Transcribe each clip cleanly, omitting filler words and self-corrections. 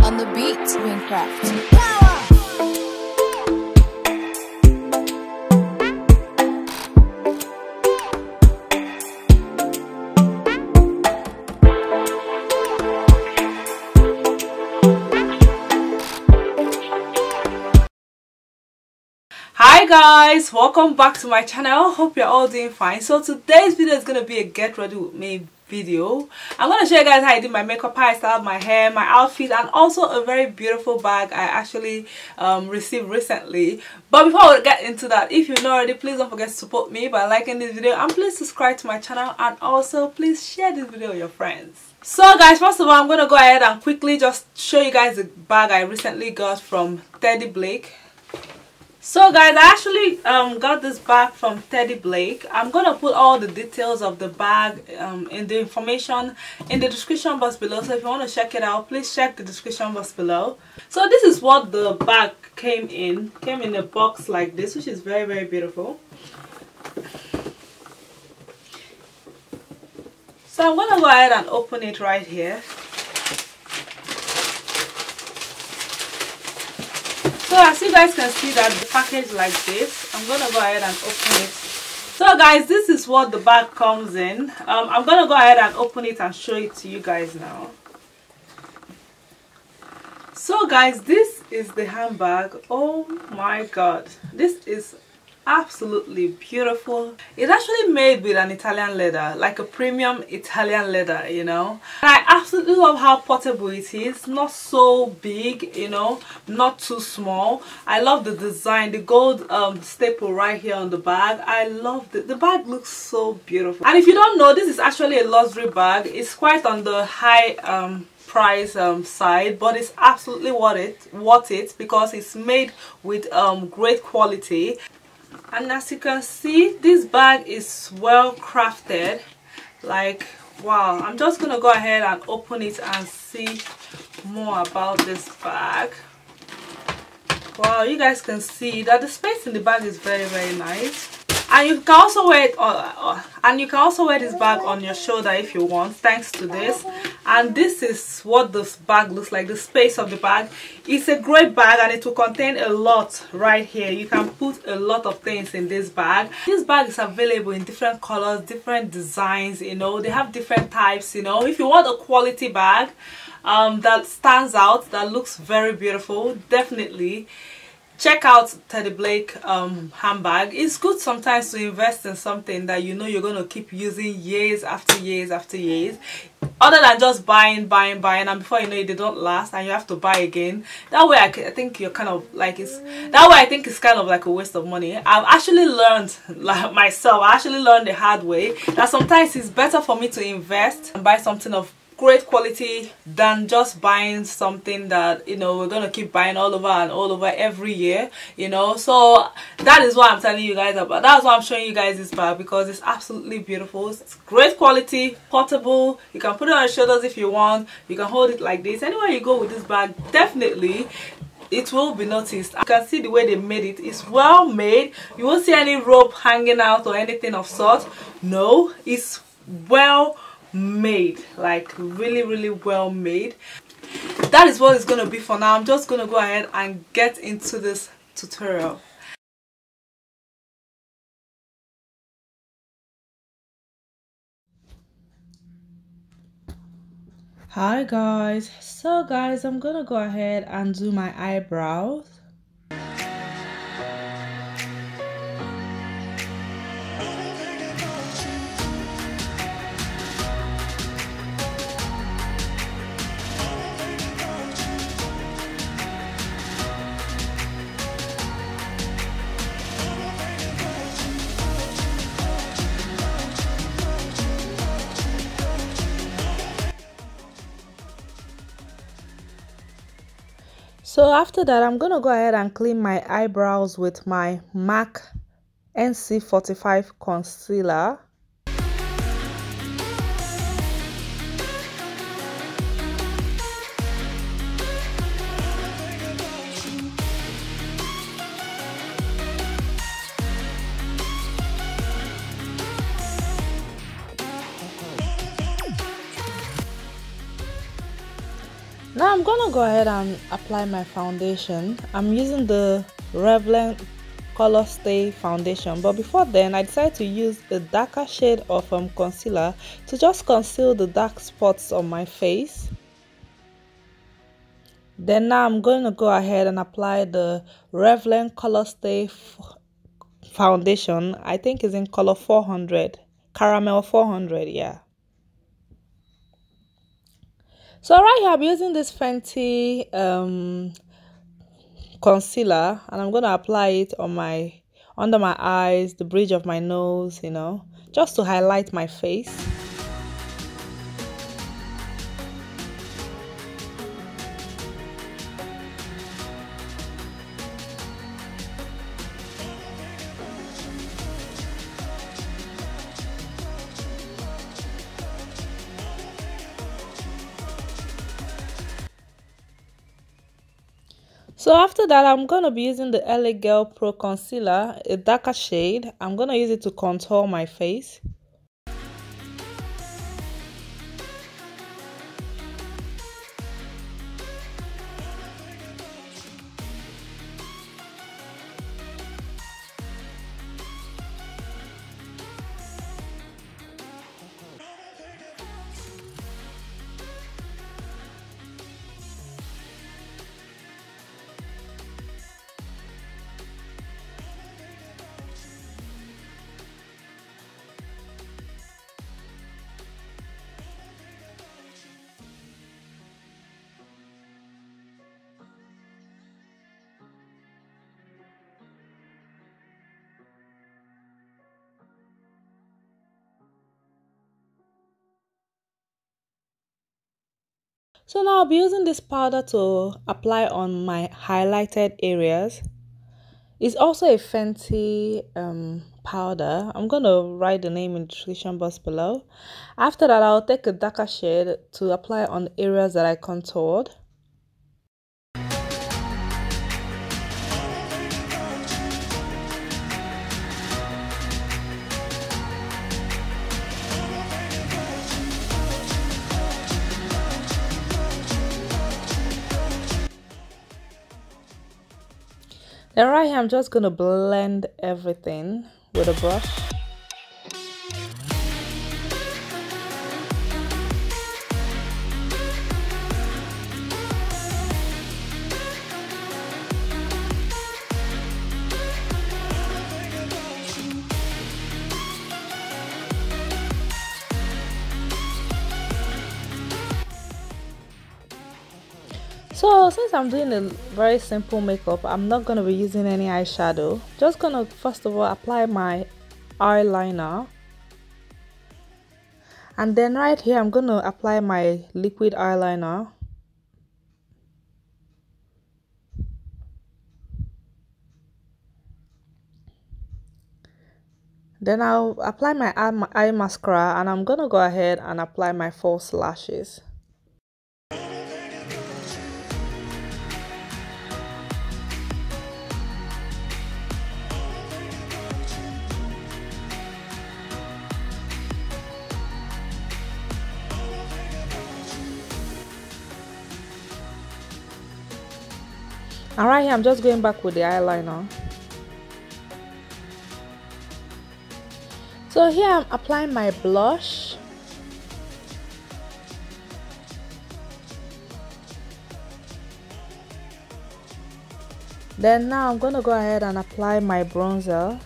On the beat, Wingcraft. Hi guys, welcome back to my channel. Hope you're all doing fine. So today's video is going to be a get ready with me video. I'm going to show you guys how I did my makeup, how I styled my hair, my outfit, and also a very beautiful bag I actually received recently. But before we get into that, if you've not already, please don't forget to support me by liking this video, and please subscribe to my channel, and also please share this video with your friends. So guys, first of all, I'm going to go ahead and quickly just show you guys the bag I recently got from Teddy Blake. So guys, I actually got this bag from Teddy Blake. I'm gonna put all the details of the bag in the information in the description box below, so if you want to check it out, please check the description box below. So this is what the bag came in a box like this, which is very, very beautiful. So I'm gonna go ahead and open it right here. So as you guys can see that the package like this, I'm gonna go ahead and open it. So guys, this is what the bag comes in. I'm gonna go ahead and open it and show it to you guys now. So guys, this is the handbag. Oh my god, this is absolutely beautiful. It's actually made with an Italian leather, like a premium Italian leather, you know. And I absolutely love how portable it is. Not so big, you know, not too small. I love the design, the gold staple right here on the bag. I love it. The bag looks so beautiful. And if you don't know, this is actually a luxury bag. It's quite on the high price side, but it's absolutely worth it because it's made with great quality. And as you can see, this bag is well crafted. Like, wow. I'm just gonna go ahead and open it and see more about this bag. Wow, you guys can see that the space in the bag is very, very nice. And you can also wear it this bag on your shoulder if you want, thanks to this. And this is what this bag looks like, the space of the bag. It's a great bag and it will contain a lot right here. You can put a lot of things in this bag. This bag is available in different colors, different designs, you know. They have different types, you know. If you want a quality bag that stands out, that looks very beautiful, definitely check out Teddy Blake handbag. It's good sometimes to invest in something that you know you're going to keep using years after years after years, other than just buying, and before you know it, they don't last and you have to buy again. That way I think you're kind of like, I think it's kind of like a waste of money. I've actually learned, like myself, I actually learned the hard way that sometimes it's better for me to invest and buy something of great quality than just buying something that, you know, we're gonna keep buying all over and all over every year, you know. So that is what I'm telling you guys about. That's why I'm showing you guys this bag, because it's absolutely beautiful. It's great quality, portable. You can put it on your shoulders if you want. You can hold it like this. Anywhere you go with this bag, definitely it will be noticed. You can see the way they made it. It's well made. You won't see any rope hanging out or anything of sort. No, it's well made, like really, really well made. That is what it's gonna be for now. I'm just gonna go ahead and get into this tutorial. Hi guys, so guys, I'm gonna go ahead and do my eyebrows. So after that, I'm gonna go ahead and clean my eyebrows with my MAC NC45 concealer. Now I'm gonna go ahead and apply my foundation. I'm using the Revlon Color Stay foundation, but before then I decided to use a darker shade of concealer to just conceal the dark spots on my face. Then now I'm going to go ahead and apply the Revlon Color Stay foundation. I think it's in color 400, caramel 400, yeah. So right here I'm using this Fenty concealer, and I'm going to apply it on under my eyes, the bridge of my nose, you know, just to highlight my face. So after that, I'm going to be using the LA Girl Pro Concealer, a darker shade. I'm going to use it to contour my face. So now I'll be using this powder to apply on my highlighted areas. It's also a Fenty powder. I'm going to write the name in the description box below. After that, I'll take a darker shade to apply on the areas that I contoured. Then right here, I'm just going to blend everything with a brush. So since I'm doing a very simple makeup, I'm not going to be using any eyeshadow. Just going to first of all apply my eyeliner. And then right here, I'm going to apply my liquid eyeliner. Then I'll apply my eye mascara, and I'm going to go ahead and apply my false lashes. And right here, I'm just going back with the eyeliner. So here I'm applying my blush. Then now I'm going to go ahead and apply my bronzer.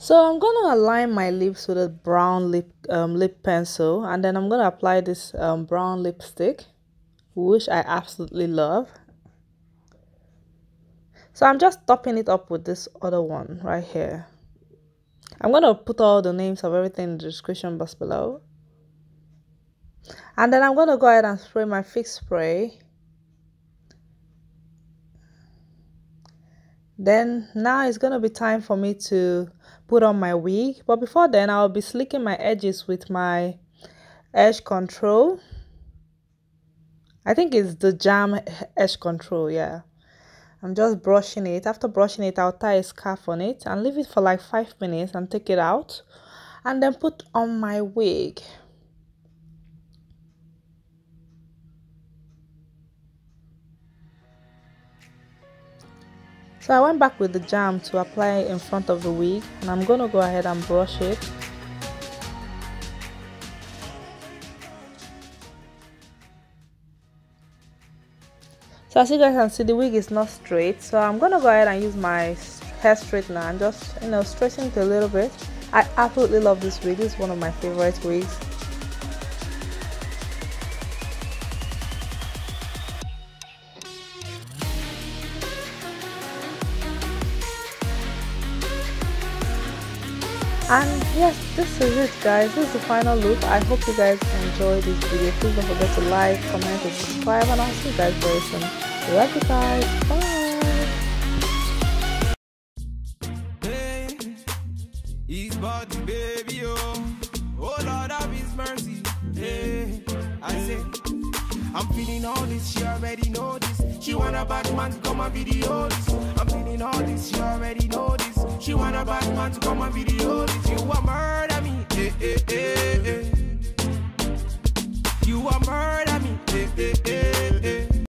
So I'm going to align my lips with a brown lip pencil, and then I'm going to apply this brown lipstick, which I absolutely love. So I'm just topping it up with this other one right here. I'm going to put all the names of everything in the description box below. And then I'm going to go ahead and spray my fix spray. Then now it's going to be time for me to put on my wig. But before then, I'll be slicking my edges with my edge control. I think it's the Jam Edge Control, yeah. I'm just brushing it. After brushing it, I'll tie a scarf on it and leave it for like 5 minutes and take it out and then put on my wig. So I went back with the jam to apply in front of the wig, and I'm going to go ahead and brush it. So as you guys can see, the wig is not straight, so I'm going to go ahead and use my hair straightener and just, straighten it a little bit. I absolutely love this wig. This is one of my favorite wigs. And yes, this is it guys. This is the final look. I hope you guys enjoyed this video. Please don't forget to like, comment, and subscribe, and I'll see you guys very soon. Love you guys. Bye. Hey, his body, baby, oh Lord of his mercy. Hey, I say, I'm feeling all this, she already know this. She want a bad man to come and video this. I'm feeling all this, she already know this. She want a bad man to come and video this. You